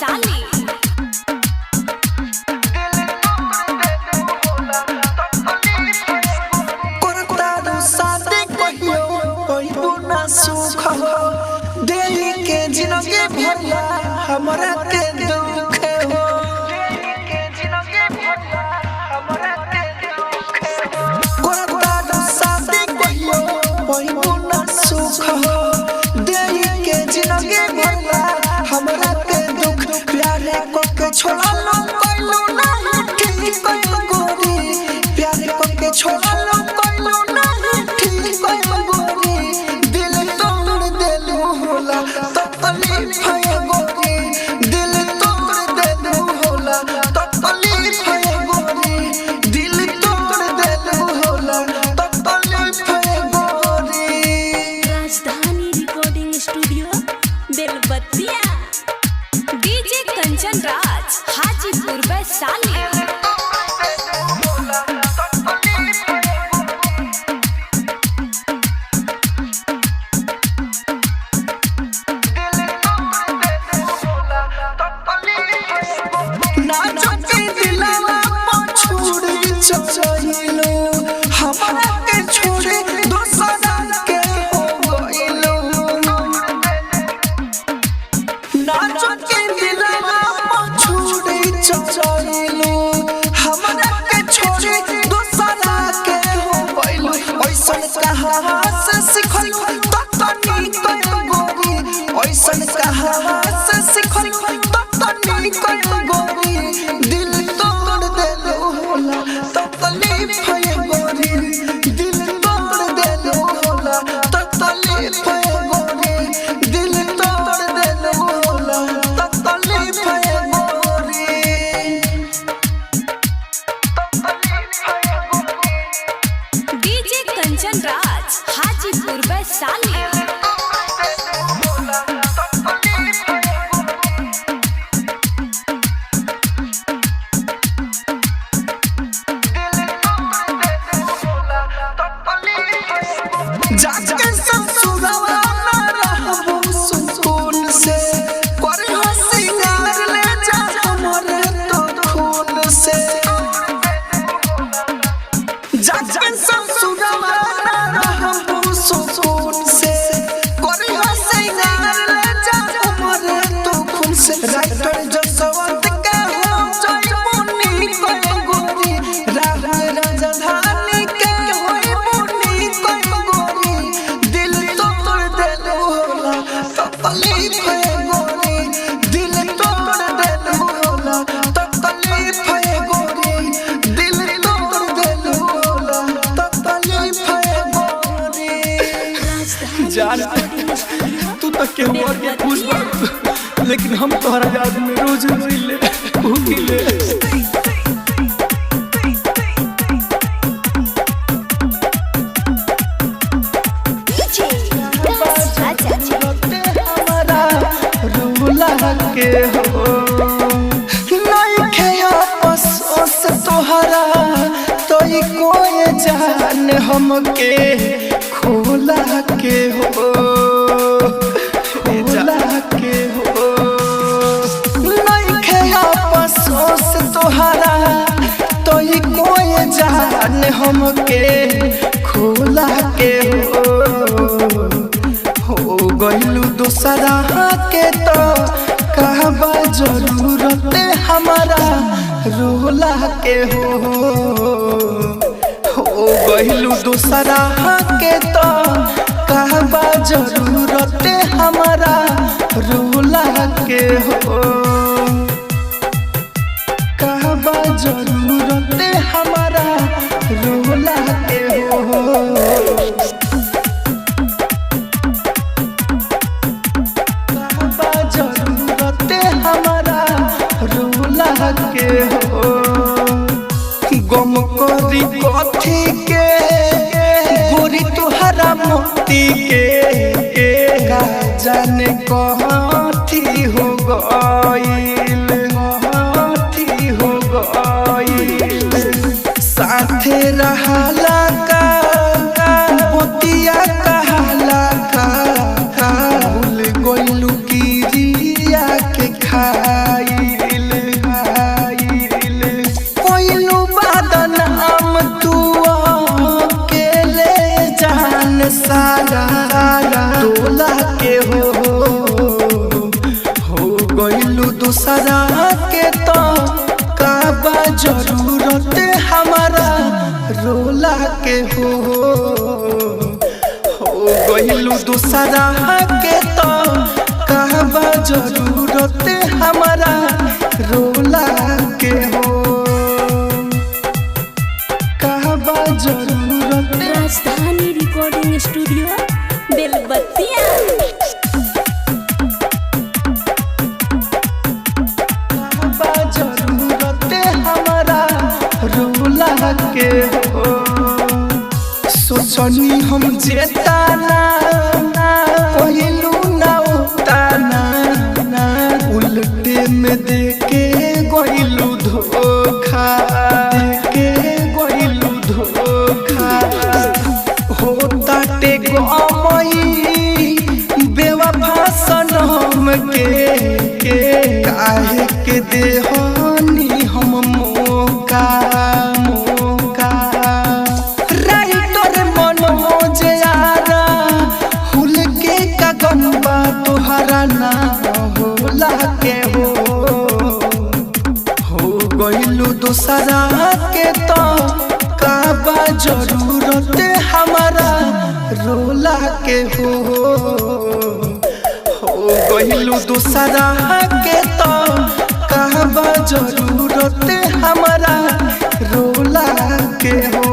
वैशाली। जिंदगी भरिया हमरा के दुख हो कोरता शादी कहियो पहिबो ना सुख हो देही के जिंदगी भरिया हमरा के दुख प्यारे को के छोड़लो कइलो नहीं ठीक कइलो गोरी प्यारे को के छोड़लो कइलो नहीं ठीक कइलो गोरी दिल तोड़ देलू होला तकलीफ है गोरी दिल तोड़ देलू होला तकलीफ है गोरी दिल तोड़ देलू होला तकलीफ है गोरी। राजधानी रिकॉर्डिंग स्टूडियो बेलबत्तिया। डीजे कंचन राज हाजीपुर वैशाली। हमरा के छोड़े दोसरा के हो गइलो नाचो के दिलवा छोड़े चचइलो हमरा के छोड़े दोसरा के हो गइलो ऐसन कहां से सिखल ततनी कइलो गोरी ऐसन कहां से सिखल ततनी कइलो गोरी दिल तोड़ देलो होला तकलीफ है गोरी दिल तोड़ देलो होला तकलीफ है गोरी दिल तोड़ देलो होला तकलीफ है गोरी। डीजे कंचन राज हाजीपुर वैशाली। जाके ससुरवा ना रहबो सुकून से करे हसीनार ले जा हमरे तो खून से जाके ससुरवा ना रहबो सुकून से करे हसीनार ले जा हमरे तो खून से राइटर जसवंत के हो जय मुनि को गोरी राजधानी के होई मुनि को गोरी दिल तोड़ देलो होला तकलीफ है गोरी दिल तोड़ देलो होला तकलीफ है गोरी दिल तोड़ देलो होला तकलीफ है गोरी। जान तू तो केहू और के खुश बा लेकिन हम तोहरा याद में रोज रोइले भूखिले। हमारा रूला के हो नहीं खे अफसोस तोहरा तोई कोई जान हमके खोला के हो खोला के हो नहीं खे अफसोस तोहरा तोई कोई जान हमके खोला के हो गइलू दोसरा के तो कहबा जरूरत हमारा रोला के हो गइलू दोसरा के तो कहबा जरूरत हमारा रोला के हो कहबा जरूरत हमारा रोला के हो। जरूरत हमारा रोला के हो गम करी कथी के गोरी तुहरा मोती के का जाने कथी हो गइल कथी हो गइल साथे रहला का मोतिया कहला का भूल गइलू गिरिया के खाई सारा तोला के हो गइलू दूसरा के तो काबा जरूरत हमारा रोला के हो गइलू दूसरा के तो काबा जरूरत हमारा रोला के हो काबा जरूरत राजधानी रिकॉर्डिंग स्टूडियो बेलबत्तिया। जरूरत हमारा रोला के हो सोचनी हम जेताना कहलू ना उताना उल्टे में देके गइलू धोखा देके गइलू धोखा हो ताटे गमई बेवफा सनम के काहे के देहनी हम मौका राइटर मनोज यारा हुल के कगम्बा तोहरा ना होला के हो गइलू दूसरा के तो काबा जरूरत हमारा रोला के हो गइलू दूसरा के तो काबा जरूरत हमारा रोला के हो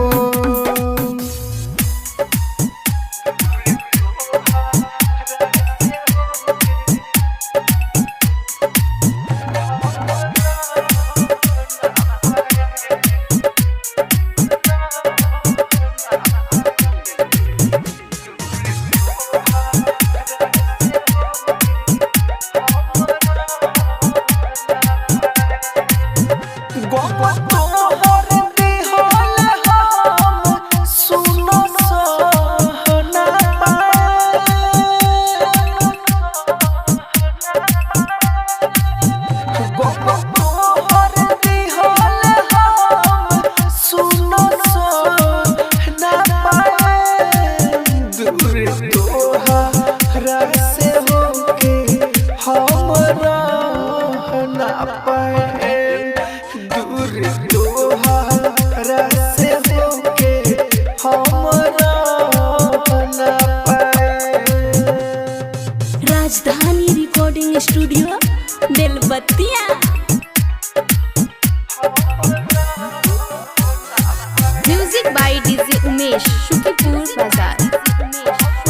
Rajdhani recording studio Belbattiya. Music by DJ Umesh Shukripur Bazar.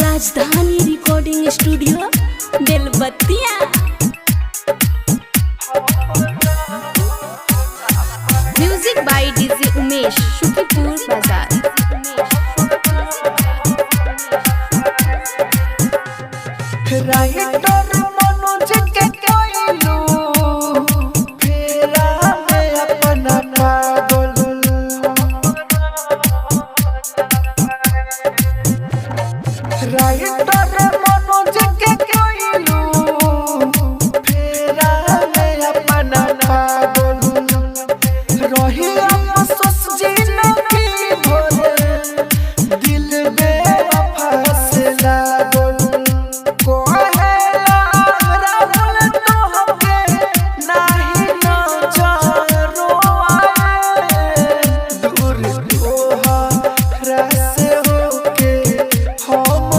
Rajdhani recording studio Belbattiya. Music by DJ Umesh Shukripur Bazar. Writer Manoj के कहलू फेरा में अपना पागल राइटर मनोज के कहलू फेरा में अपना पागल रही अफसोस जिंदगी भर दिल बेवफा से लागल हम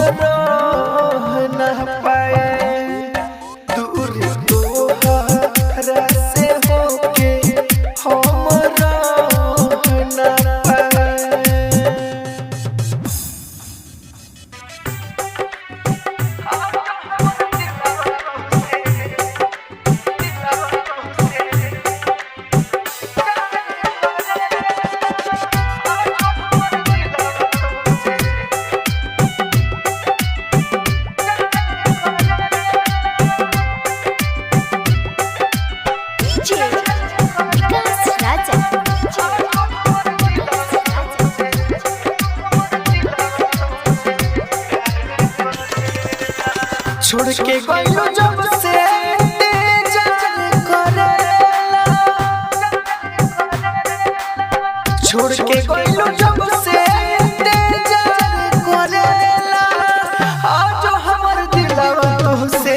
छोड़ के गइलो जब से तेजान करेला छोड़ के गइलो जब से तेजान करेला आज हमर दिलवा तोहसे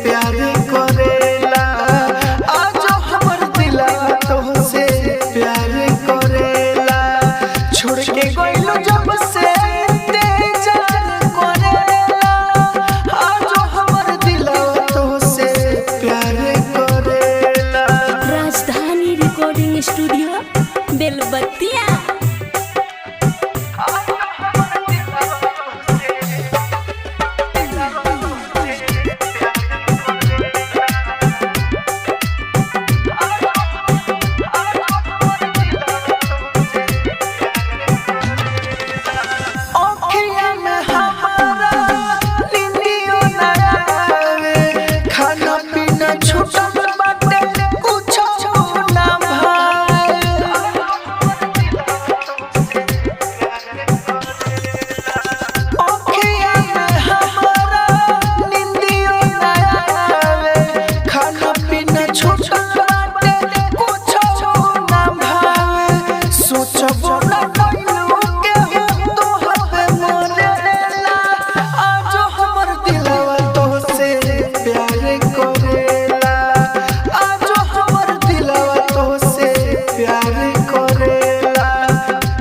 प्यार करेला आज हमर दिलवा तोहसे प्यार करेला छोड़ के गइलो जब से स्टूडियो बेलबत्तिया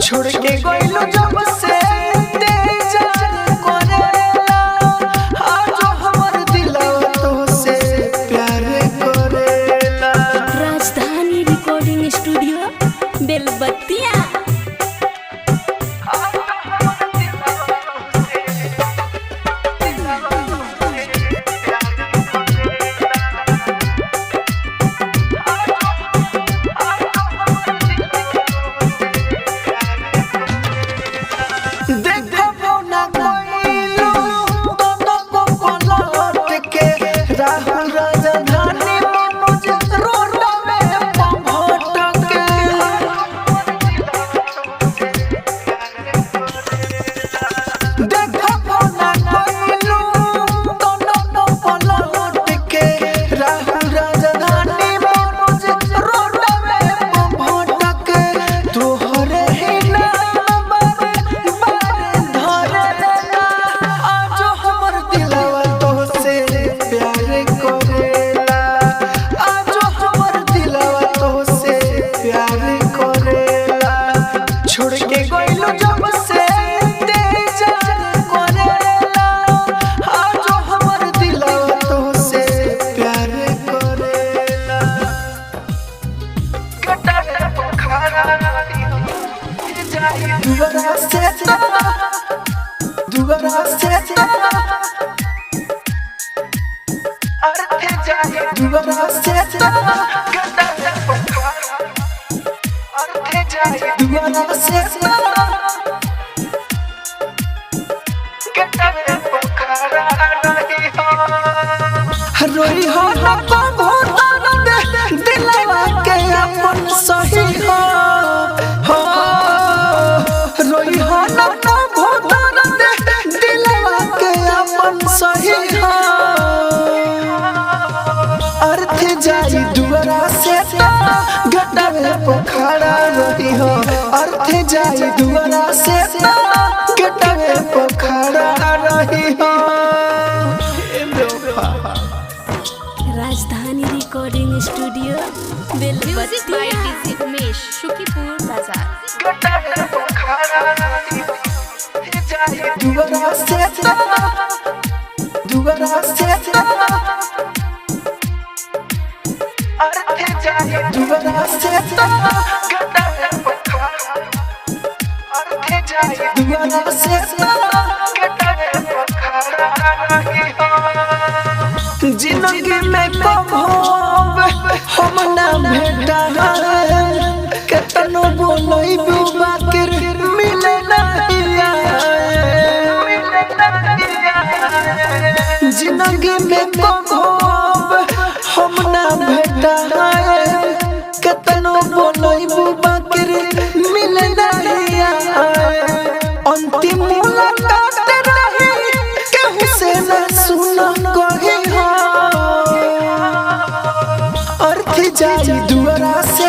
छोड़ के गइलो जब से तेजान करेला आज हमर दिलवा तोहसे प्यार करेला राजधानी रिकॉर्डिंग स्टूडियो बेलबत्तिया छोड़ के गइलो जब से तेजान करेला आज हमर दिलवा तोहसे प्यार करेला कटा पोखरा दुबारा से अर्थ जाए दुबारा से कटा पोखरा दुबारा से रोई हो ना बहुत दिलवा के अपन सही हो रोई हो ना बहुत दिलवा के अपन सही हो अर्थ जाई दुबारा से गटावे पोखरा रही हो अर्थ जाई दुबारा से गटावे पोखरा रही हो Rajdhani recording studio music by बेलबत्तिया डीजे उमेश शुकीपुर बाजार गटावे पोखरा रही जाई दुबारा से अर्थ जाई दुबारा से गटावे पोखरा अर्थ जाई दुबारा से गटावे पोखरा रही हो जिंदगी में कब हम ना भेटा केतनो बोलई बाकिर मिले ना जिंदगी में कब हम ना भेटा केतनो बोलई बाकिर मिले ना अंतिम मुलाकात रही केहू से ना सुन जाई दुआरा से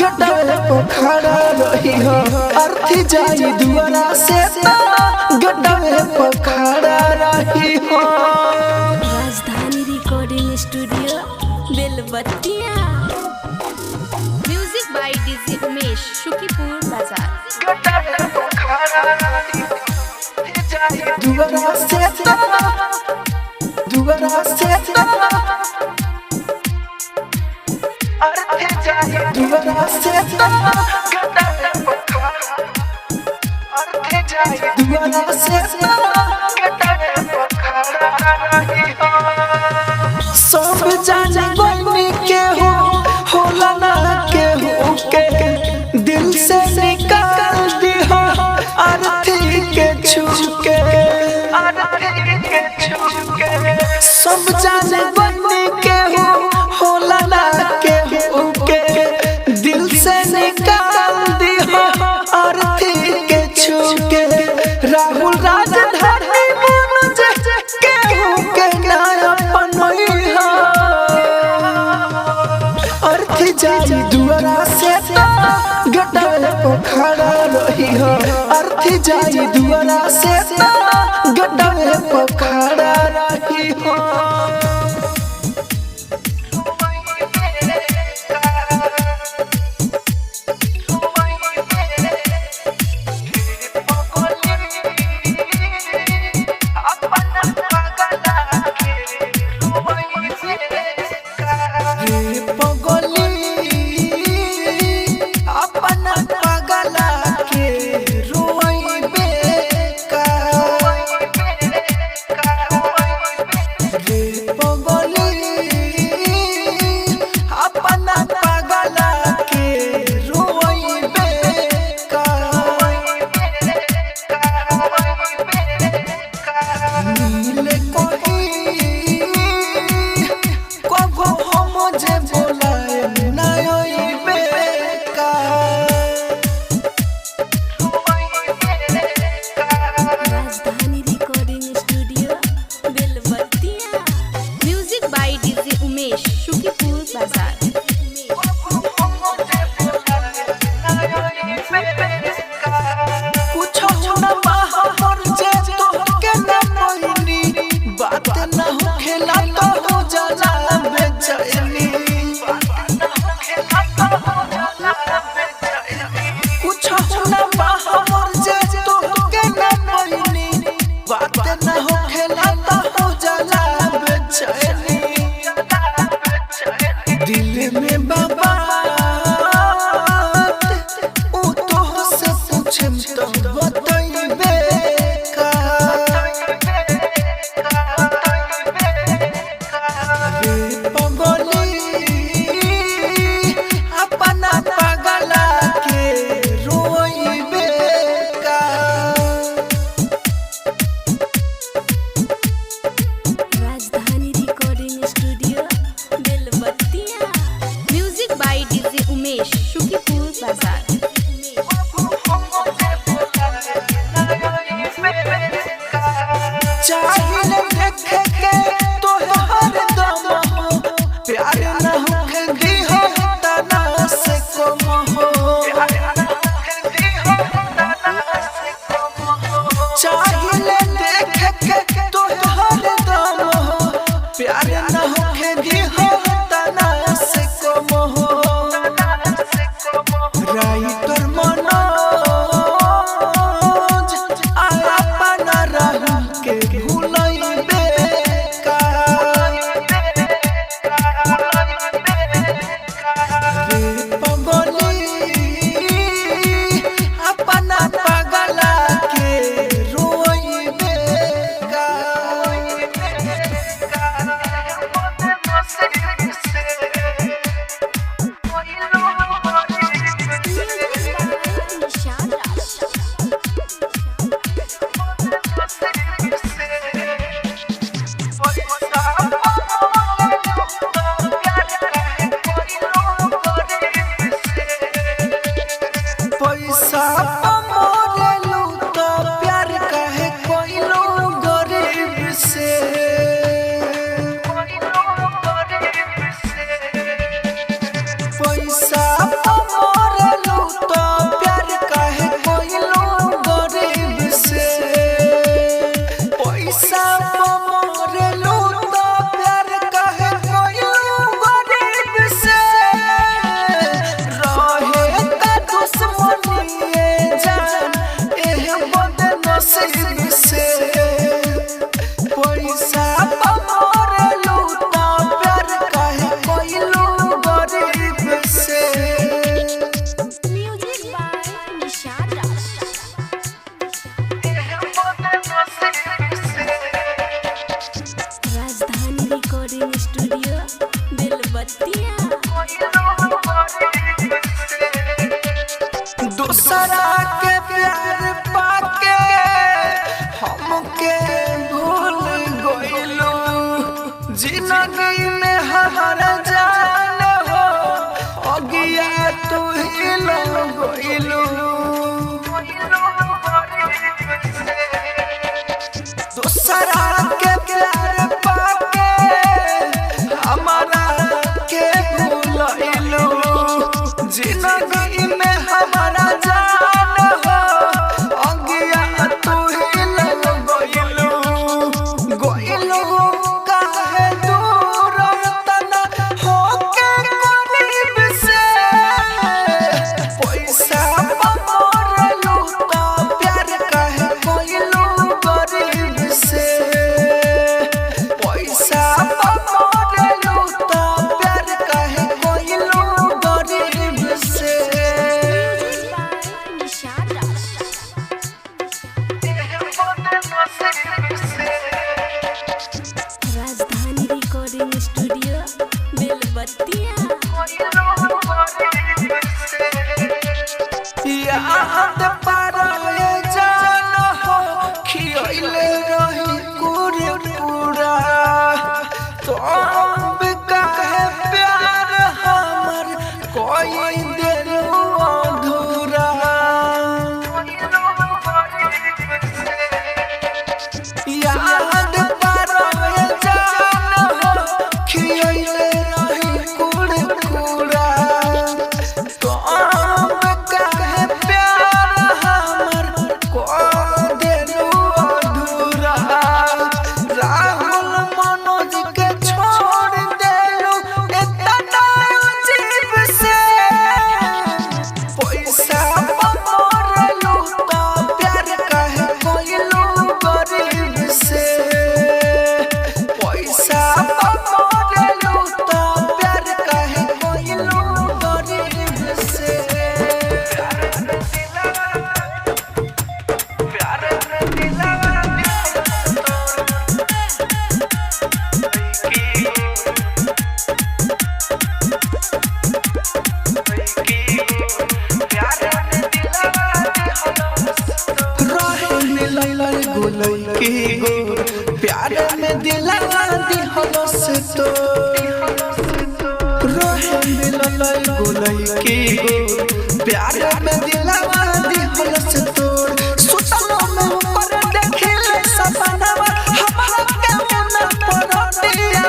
गटावे पोखरा रही हो अर्थी जाई दुआरा से गटावे पोखरा रही हो। Rajdhani recording studio Belbattiya. Music by DJ Umesh Shukipur Bazar. गटावे पोखरा रही जाई दुआरा से अर्थी जाई दुआरा से गटावे पोखरा अर्थी जाई दुआरा से गटावे पोखरा रही हो। सब जाने बनी के होला ना के हो के दिल से निकाल दी हो अर्थी के छुके सब जाने बनी के होला ना के हो के दिल से निकाल दी हो अर्थी के छुके। राहुल राजधानी मनोज के हो के ना अपनोई हो अर्थी जाई दुआरा से गटावे पोखरा रही हो अर्थी जाई दुआरा से गटावे पोखरा रही हो। के भूलई बेका पैसा मोरे लूटा प्यार कहे कोई गरीब से रहे ता दुश्मनी जान एह बदनसीब से पैसा मोरे लूटा प्यार कहे कोई गरीब से म्यूजिक बाय निशाद राज। राजधानी रिकॉर्डिंग स्टूडियो बेलबत्तिया। दूसरा के प्यार पाके हमके भूल गइलू जिंदगी में हर जान हो अगिया तू ही लग गइलू दूसरा के प्यार पाके हमारा के भूलइलू जिंदगी में हमारा जान हो अगिया तू ही लग गइलू काहे दूर तना होके करीब से पैसा मोरे लूटा प्यार काहे कोइलू गरीब से पैसा मोरे लूटा प्यार काहे कोइलू गरीब से म्यूजिक बाय निशाद राज। राजधानी रिकॉर्डिंग स्टूडियो बेलबत्तिया। याद पाराए जान हो खियले रही पूरा तो अब काहे प्यार हमर कोई दिल अधूरा याद पाराए जान हो खियले रही पूरा तो अब काहे प्यार हमर को दिलू अधूरा राहुल मनोज के छोड़ देलू इतना अजीब से पैसा मोरे लूटा प्यार काहे कोइलू गरीब से पैसा मोरे लूटा प्यार काहे कोइलू गरीब से प्यार में दिलवा दिहलो से तो रोहे मिलल गोलई की गो प्यार में दिलवा दिहलो से तो सुतलो में ऊपर देखले सपनावा हमरा के मन परतिया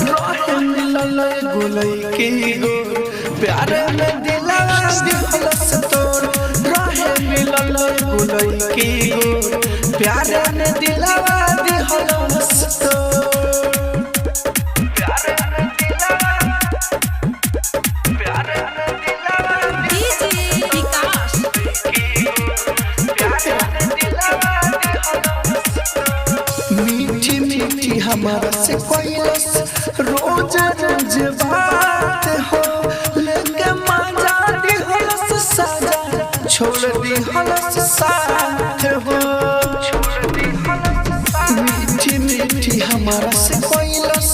रोहे मिलल गोलई की गो प्यार में दिलवा दिहलो से तो रोहे मिलल गोलई की गो प्यार में दिलवा दिहलो से तो डीजे विकास मीठी मीठी हमारा से कोयलस रोज रोज बात हो लेके मजा दी हलस साजा छोड़ दी हलस साथ हो मीठी मीठी हमारा से कोयलस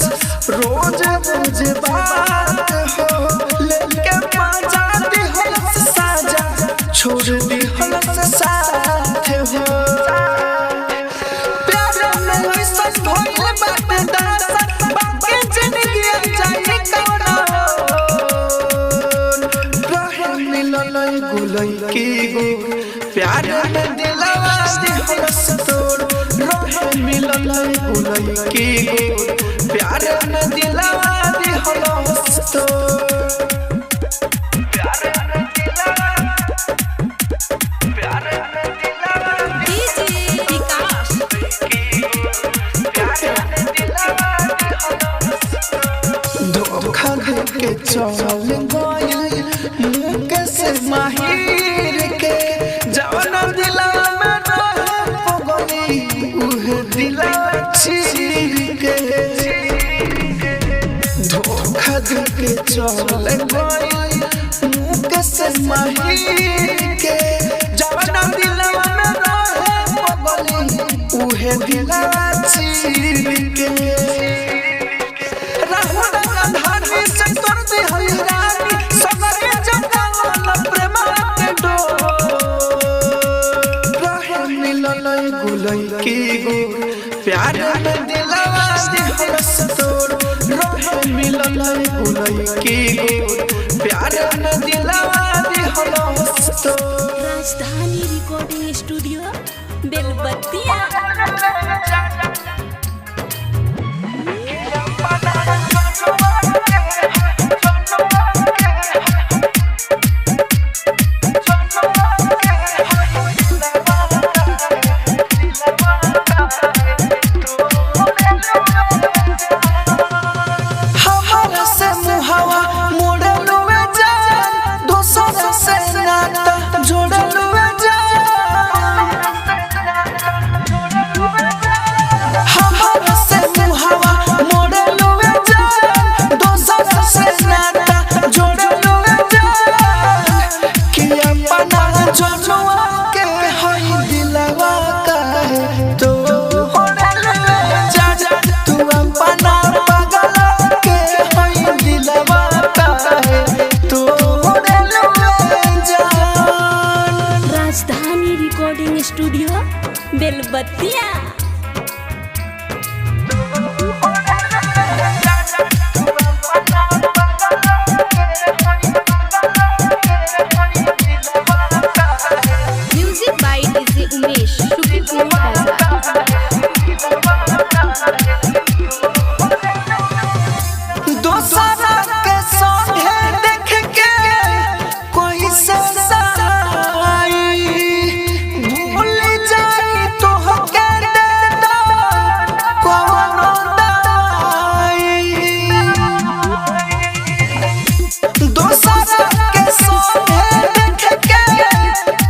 रोज रोज बात हो लेके मजा दी हलस साजा छोड़ दी हलस साथ हो प्यार में दिलवा दिहलस तोर रोहे मिलल गुलई की गो प्यार में दिलवा दिहलस तोर डीजे विकास उहे दिला चीर के धोखा देके चल गई मुँह से माहिर के जवाना दिलवा में रहे पगली उहे दिला चीर के रहना अंधारी से कर दे हरिरानी सगरे जंगल प्रेम के डोर रहे मिलन गुलई की गो प्यार में दिलवा दिहरस तोर रहे मिलन गुलई की गो प्यार में दिलवा दिहरस तोर राजधानी रिकॉर्डिंग स्टूडियो बेलबत्तिया studio Belbattiya music by DJ Umesh दोसरा के संगे देख के कोई ससाई भूल जाई तो के देता कोनो दाई दोसरा के संगे देख के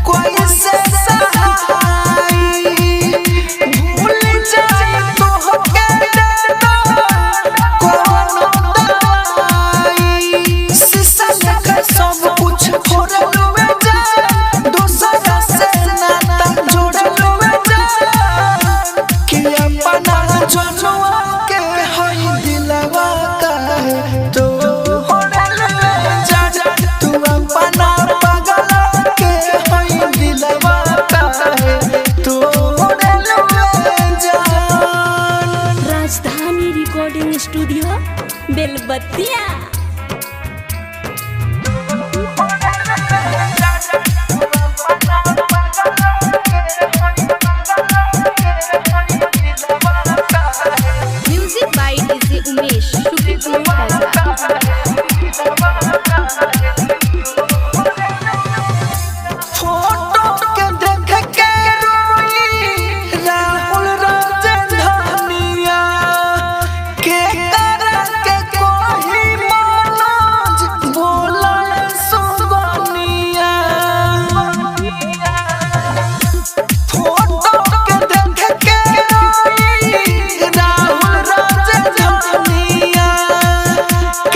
कोई ससाई भूल जाई तो के देता कोनो दाई शीशा लेके सब कुछ खोललुए जा दोसरा से नाता जोड़लुए जा कि अपना जनवा के हई दिलवा का तो होड़लुए जा तू अपना पागल के हई दिलवा का तो होड़लुए जा Rajdhani recording studio Belbattiya music by DJ Umesh photo के देख के रोई राहुल राजधानिया के करा के कोई मनोज बोला सुगनिया फोटो के देख के रोई राहुल राजधानिया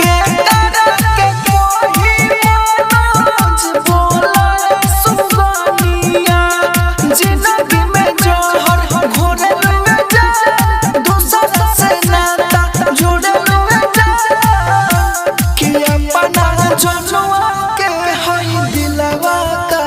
के करा के कोई मनोज बोला सुगनिया जिंदगी में जोहर घोरलुए जा दूसरा से नाता जोड़लुए जा कि अपना जनवा के हई दिलवा का